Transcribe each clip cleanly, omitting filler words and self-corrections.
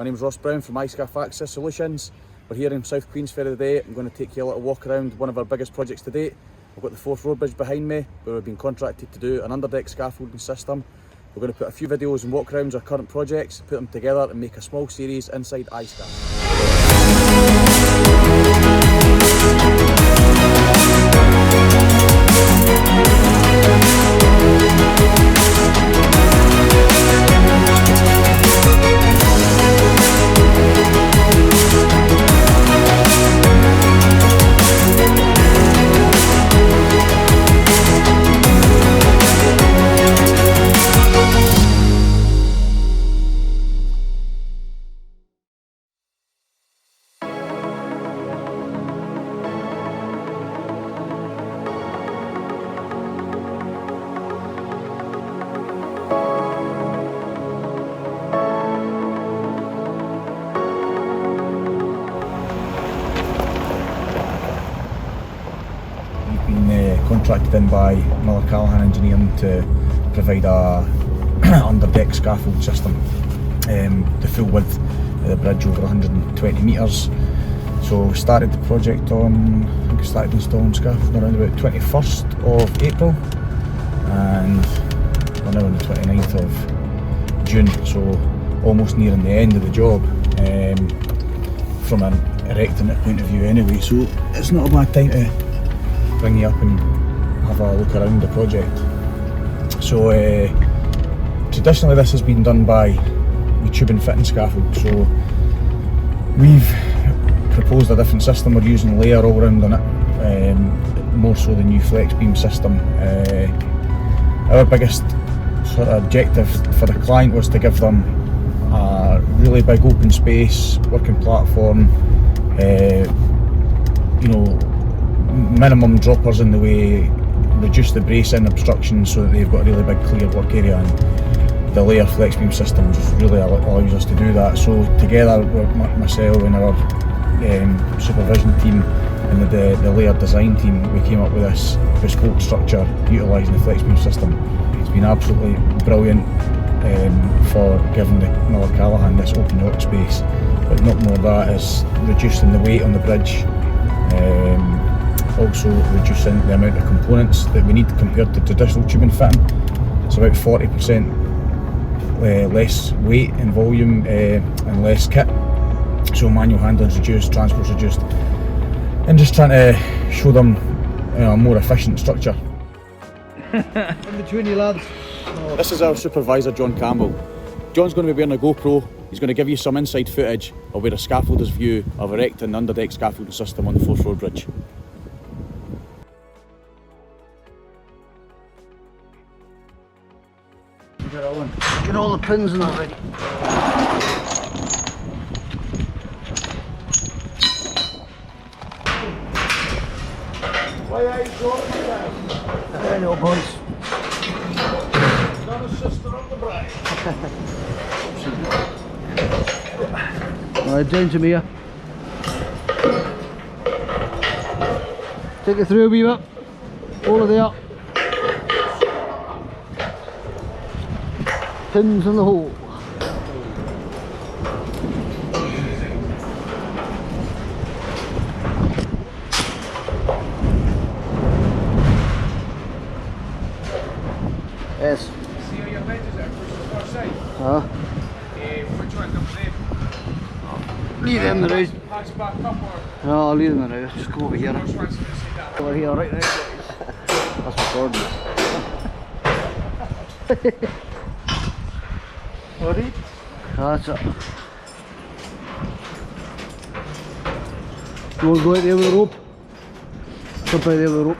name's Ross Brown from iScaff Access Solutions. We're here in South Queensferry today. I'm going to take you a little walk around one of our biggest projects to date. We've got the Forth Road Bridge behind me, where we've been contracted to do an underdeck scaffolding system. We're going to put a few videos and walk arounds of our current projects, put them together and make a small series inside iScaff. Contracted in by Miller Callahan Engineering to provide a underdeck scaffold system. The full width of the bridge over 120 metres. So we started the project on, I think we started installing scaffolding around about 21st of April, and we're now on the 29th of June, so almost nearing the end of the job from an erecting it point of view anyway, so it's not a bad time to bring you up and have a look around the project. So traditionally this has been done by the tube and fitting scaffold, so we've proposed a different system. We're using layer all round on it, more so the new flex beam system. Our biggest sort of objective for the client was to give them a really big open space, working platform, you know, minimum droppers in the way, reduce the bracing obstruction so that they've got a really big clear work area, and the layer flex beam system just really allows us to do that. So together with myself and our supervision team and the layer design team, we came up with this bespoke structure utilising the flex beam system. It's been absolutely brilliant for giving the Miller Callahan this open workspace, but not more that is reducing the weight on the bridge, also reducing the amount of components that we need compared to traditional tube and fitting. It's about 40% less weight and volume and less kit, so manual handling's reduced, transport's reduced, and just trying to show them a more efficient structure. In between you lads. This is our supervisor, John Campbell. John's going to be wearing a GoPro. He's going to give you some inside footage of where a scaffolder's view of erecting an underdeck scaffolding system on the Forth Road Bridge. Get all the pins in already. Why are you short like that? I know, boys. Not a sister on the bride. Alright, down to me. Take it through, Beaver. All of there. Pins in the hole. Yes. See how your wedges are pushed to the far side? Which one comes in? Leave them around. Pass back up or No, I'll leave them around. Just go over here. which one's going to see that? Over here, right now. That's recording. Sorry? That's it. You want to go out there with the rope? Jump out there with the rope.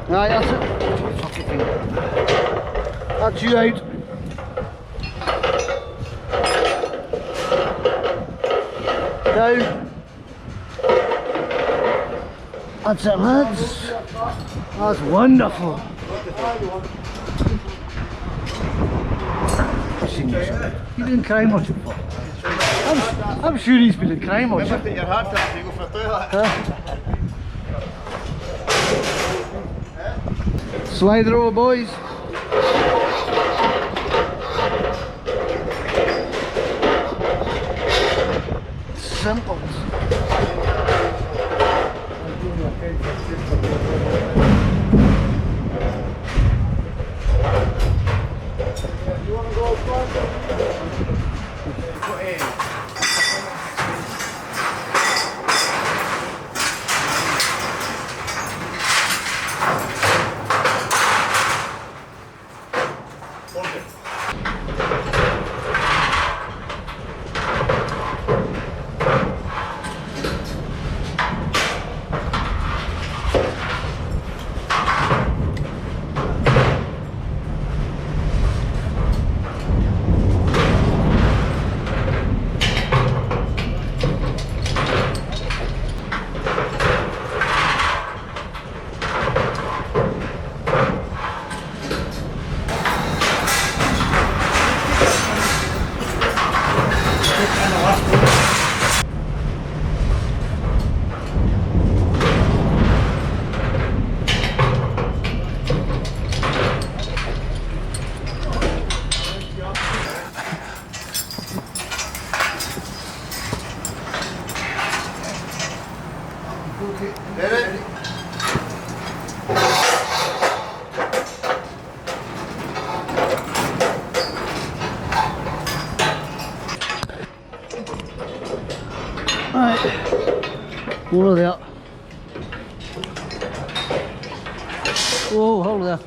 Right, that's it. That's you out. Down. That's it, lads. That's wonderful. You've been in crime watching before? I'm sure he's been in crime watching. Remember to your hand up, you go for a toilet. Slide row, boys. Simple. Right, over there. Whoa, hold there.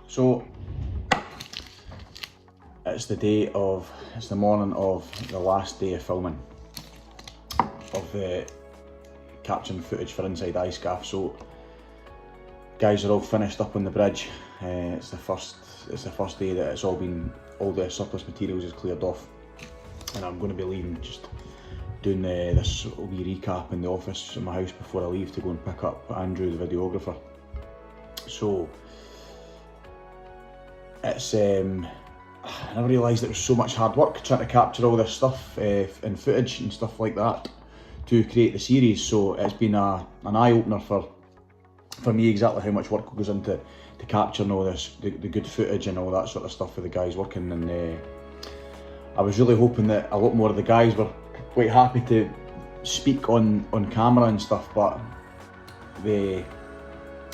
So it's the morning of the last day of filming of the capturing footage for inside iScaff. So guys are all finished up on the bridge. It's the first day that it's all the surplus materials is cleared off, and I'm going to be leaving, just doing this wee recap in the office in my house before I leave to go and pick up Andrew, the videographer. So it's I never realised there was so much hard work trying to capture all this stuff in footage and stuff like that to create the series. So it's been an eye-opener for me exactly how much work goes into capturing all this, the good footage and all that sort of stuff with the guys working. And I was really hoping that a lot more of the guys were quite happy to speak on camera and stuff, but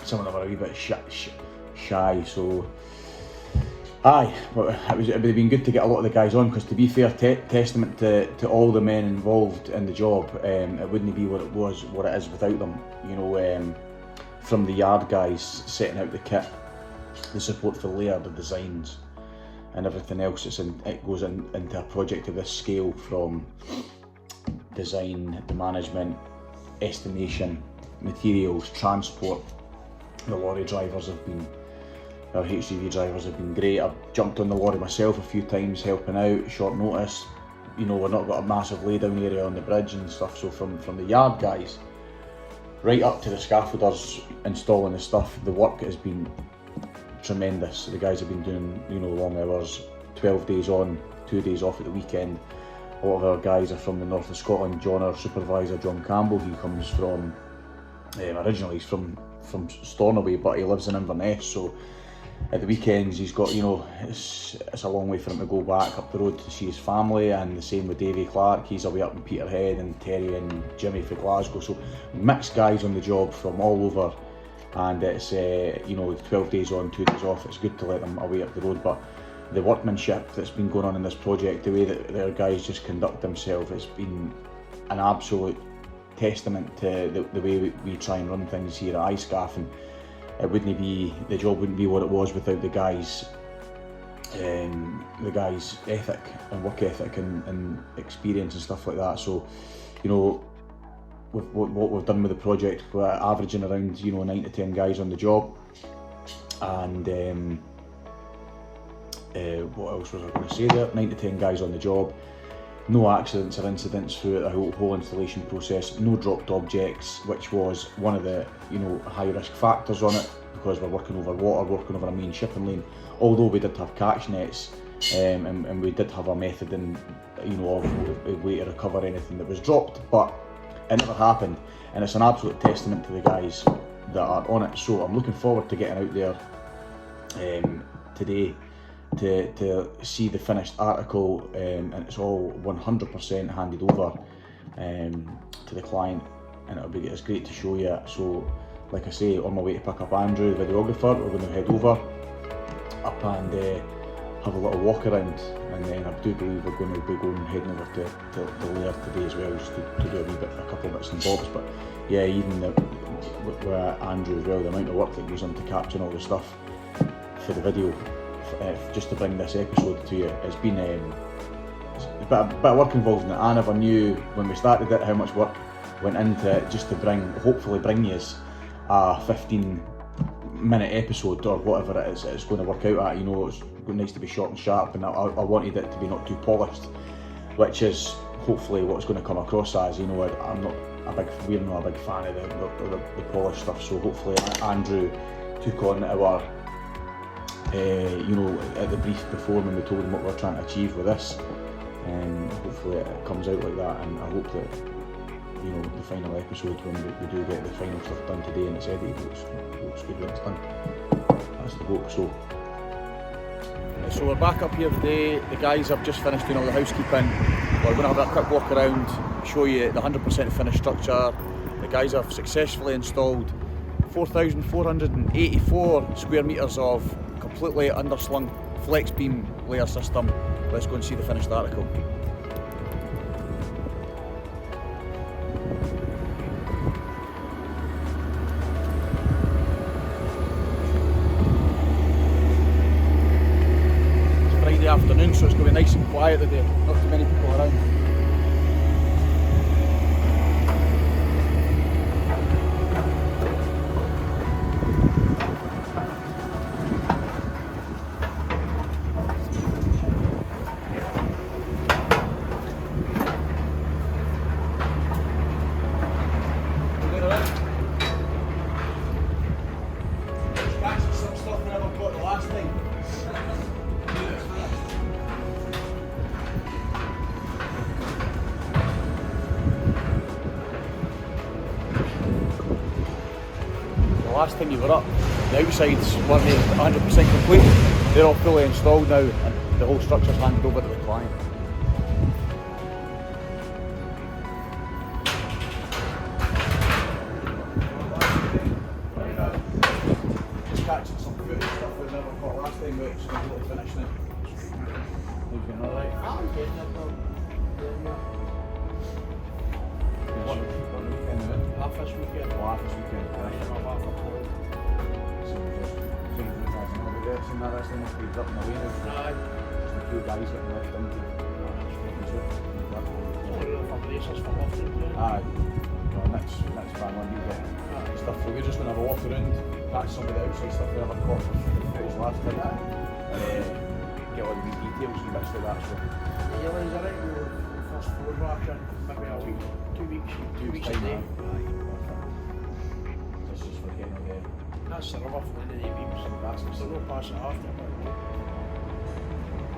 some of them are a wee bit shy. So aye, but it would have been good to get a lot of the guys on, because to be fair, testament to all the men involved in the job, it wouldn't be what it is without them. You know, from the yard guys setting out the kit, the support for layer, the designs and everything else. It goes into a project of this scale, from design, the management, estimation, materials, transport. The lorry drivers have been, our HGV drivers have been great. I've jumped on the lorry myself a few times helping out, short notice. You know, we've not got a massive laydown area on the bridge and stuff, so from the yard guys right up to the scaffolders installing the stuff, the work has been tremendous. The guys have been doing, you know, long hours, 12 days on, 2 days off at the weekend. A lot of our guys are from the north of Scotland. John, our supervisor, John Campbell, he comes from Originally he's from Stornoway, but he lives in Inverness, so at the weekends he's got, you know, it's a long way for him to go back up the road to see his family, and the same with Davy Clark, he's away up in Peterhead, and Terry and Jimmy for Glasgow, so mixed guys on the job from all over, and it's, you know, 12 days on, 2 days off. It's good to let them away up the road, but the workmanship that's been going on in this project, the way that their guys just conduct themselves, it's been an absolute testament to the way we try and run things here at iScaff, and the job wouldn't be what it was without the guys' ethic and work ethic and experience and stuff like that. So, you know, what we've done with the project, we're averaging around, you know, 9 to 10 guys on the job, and what else was I going to say there? 9 to 10 guys on the job. No accidents or incidents throughout the whole installation process. No dropped objects, which was one of the, you know, high risk factors on it, because we're working over water, working over a main shipping lane. Although we did have catch nets, and we did have a method in, you know, of a way to recover anything that was dropped, but it never happened, and it's an absolute testament to the guys that are on it. So I'm looking forward to getting out there today to see the finished article, and it's all 100% handed over to the client, and it's great to show you. So, like I say, on my way to pick up Andrew, the videographer, we're going to head over up and have a little walk around, and then I do believe we're going to be heading over to Lair today as well, just to do a couple of bits and bobs. But yeah, even with Andrew as well, the amount of work that goes into capturing all the stuff for the video, just to bring this episode to you, it's been a bit of work involved in it. I never knew when we started it how much work went into it, just to hopefully bring you a 15-minute episode or whatever it is it's going to work out at. You know, it's nice to be short and sharp, and I wanted it to be not too polished, which is hopefully what's going to come across as. You know, we're not a big fan of the polished stuff, so hopefully Andrew took on our you know, at the brief before, when we told him what we're trying to achieve with this, and hopefully it comes out like that. And I hope that, you know, the final episode, when we do get the final stuff done today and it's edited, looks good when it's done. That's the hope. So we're back up here today. The guys have just finished doing all the housekeeping. We're going to have a quick walk around, show you the 100% finished structure. The guys have successfully installed 4,484 square metres of completely underslung flex beam layer system. Let's go and see the finished article. It's Friday afternoon, so it's going to be nice and quiet today, not too many people around. Last time you were up, the outsides weren't 100% complete. They're all fully installed now, and the whole structure's handed over to the client. Just catching some footage stuff we never caught last time, but it's completely finished now. You've been alright? I'm getting it though. Half this weekend. Half this weekend. That wrestling must be up in the way now. Aye. Just a few guys getting left into aye. No, next bang on you get stuff. So we're just going to have a walk around, catch some of the outside stuff we never caught for footage last time, and get all the wee details and bits like that. So Yeah, well, is that right? We're first photograph in maybe a week, 2 weeks. 2 weeks a day. This is for getting the That's the rubber for the beams, and that's the no pass it after.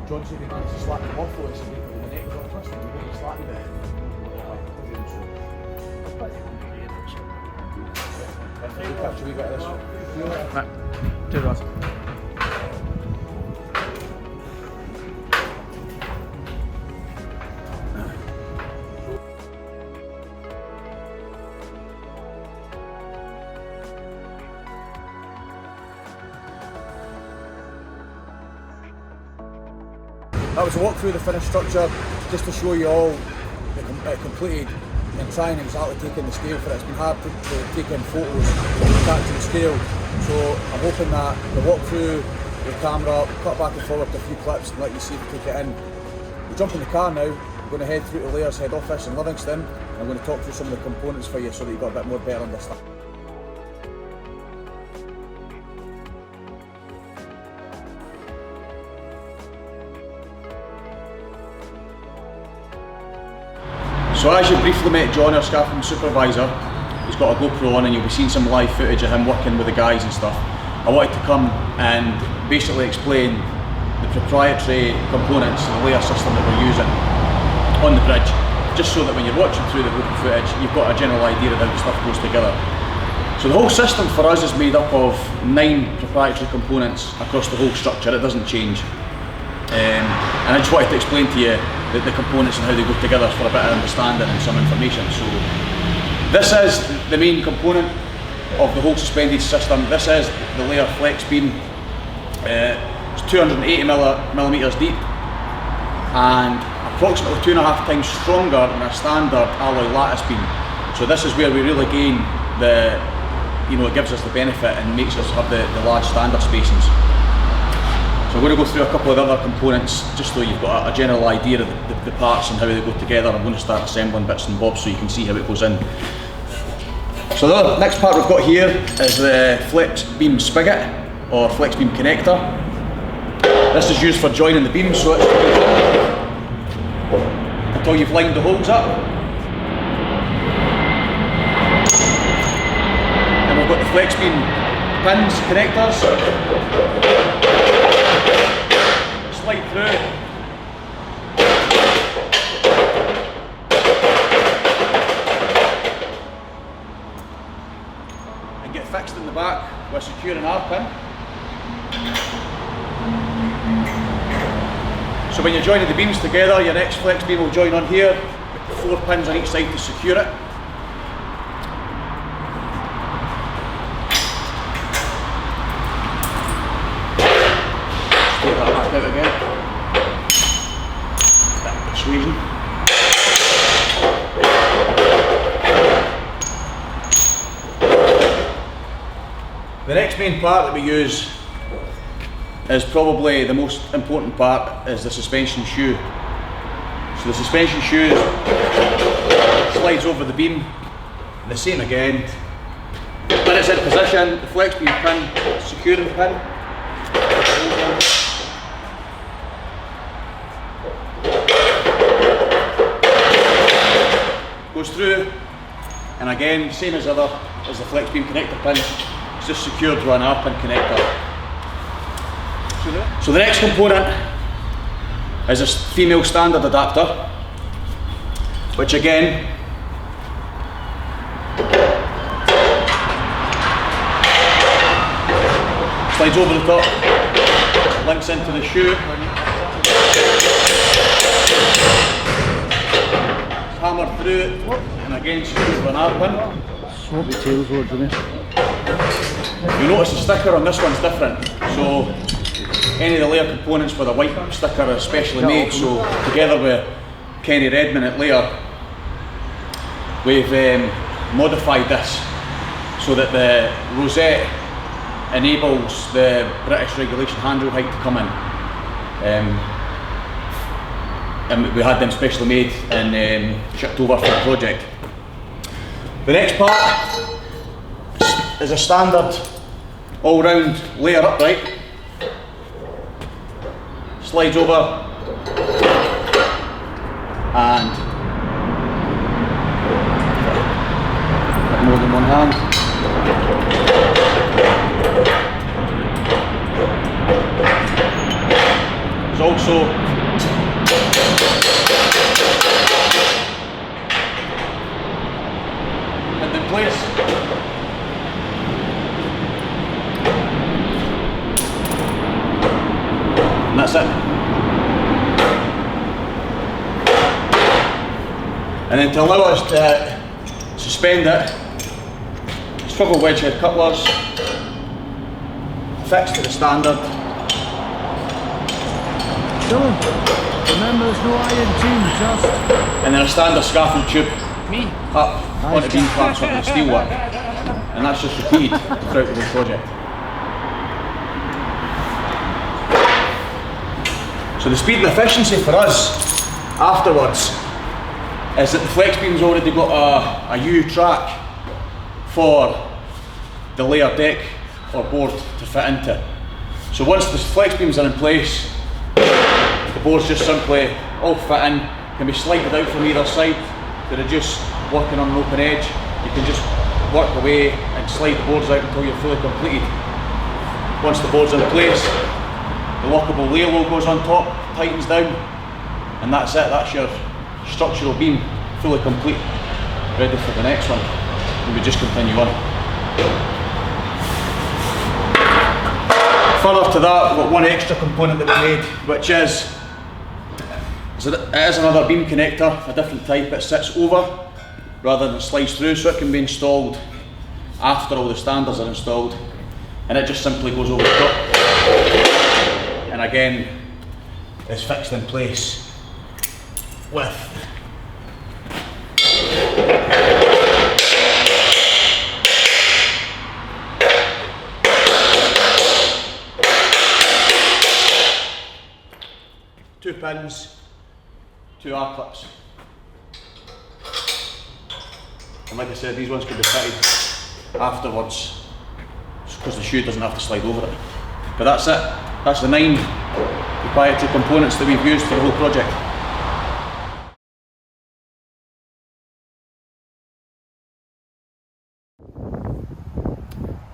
John said he managed to slack them off though, and said the neck got twisted, and he slacked it. We'll catch a wee bit of this. Right. Cheers, Ross. That was a walk through the finished structure, just to show you all the completed and trying exactly taking the scale for it. It's been hard to take in photos and capture the scale, so I'm hoping that the walk through the camera, cut back and forward to a few clips and let you see if you take it in. We'll jump in the car now. I'm going to head through to Layers head office in Livingston, and I'm going to talk through some of the components for you so that you've got a bit more better understanding. So as you briefly met John, our scaffolding supervisor, he's got a GoPro on and you'll be seeing some live footage of him working with the guys and stuff. I wanted to come and basically explain the proprietary components of the layer system that we're using on the bridge, just so that when you're watching through the GoPro footage, you've got a general idea of how the stuff goes together. So the whole system for us is made up of 9 proprietary components across the whole structure. It doesn't change. And I just wanted to explain to you the components and how they go together for a bit of understanding and some information. So this is the main component of the whole suspended system. This is the layer flex beam. It's 280 millimeters deep and approximately 2.5 times stronger than a standard alloy lattice beam. So this is where we really gain the, it gives us the benefit and makes us have the large standard spacings. So I'm going to go through a couple of other components just so you've got a general idea of the parts and how they go together. I'm going to start assembling bits and bobs so you can see how it goes in. So the next part we've got here is the flex beam spigot or flex beam connector. This is used for joining the beams, so it's until you've lined the holes up. And we've got the flex beam pins, connectors. Slide through. And get fixed in the back with securing our pin. So when you're joining the beams together, your next flex beam will join on here, 4 pins on each side to secure it. Take that back out again. Bit of persuasion. The next main part that we use is probably the most important part, is the suspension shoe. So the suspension shoe slides over the beam, the same again. When it's in position, the flex beam pin, securing pin, goes through, and again, same as the flex beam connector pin, it's just secured to an R-pin connector. So the next component is this female standard adapter, which again slides over the top, links into the shoe, it's hammered through it, and again secured to an R-pin. Swap the tails over, Jimmy. You'll notice the sticker on this one's different, so any of the layer components for the white sticker are specially made, so together with Kenny Redman at Layer, we've modified this so that the rosette enables the British regulation handrail height to come in. And we had them specially made and shipped over for the project. The next part is a standard all-round layer upright. Slides over and more than one hand. There's also pinned in place. that's it. And then to allow us to suspend it, swivel wedge head couplers, fixed to the standard. Dylan, remember there's no iron chain, just And then a standard scaffold tube me. up onto beam clamps onto the steelwork. And that's just repeated throughout the whole project. So the speed and efficiency for us afterwards is that the flex beam's already got a U track for the layer deck or board to fit into. So once the flex beams are in place, the boards just simply all fit in, can be slided out from either side to reduce working on an open edge. You can just work away and slide the boards out until you're fully completed. Once the board's in place, the lockable layer wheel goes on top, tightens down, and that's it. That's your structural beam, fully complete, ready for the next one. And we just continue on. Further to that, we've got one extra component that we made, which is another beam connector, a different type. It sits over rather than slides through, so it can be installed after all the standards are installed, and it just simply goes over the top. And again, it's fixed in place with two pins, two R-clips. And like I said, these ones can be fitted afterwards because the shoe doesn't have to slide over it. But that's it. That's the 9 proprietary components that we've used for the whole project.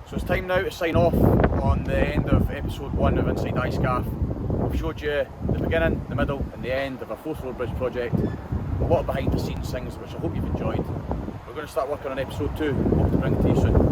So it's time now to sign off on the end of episode 1 of Inside iScaff. I've showed you the beginning, the middle and the end of our 4th floor bridge project. A lot of behind the scenes things which I hope you've enjoyed. We're going to start working on episode 2, hope to bring it to you soon.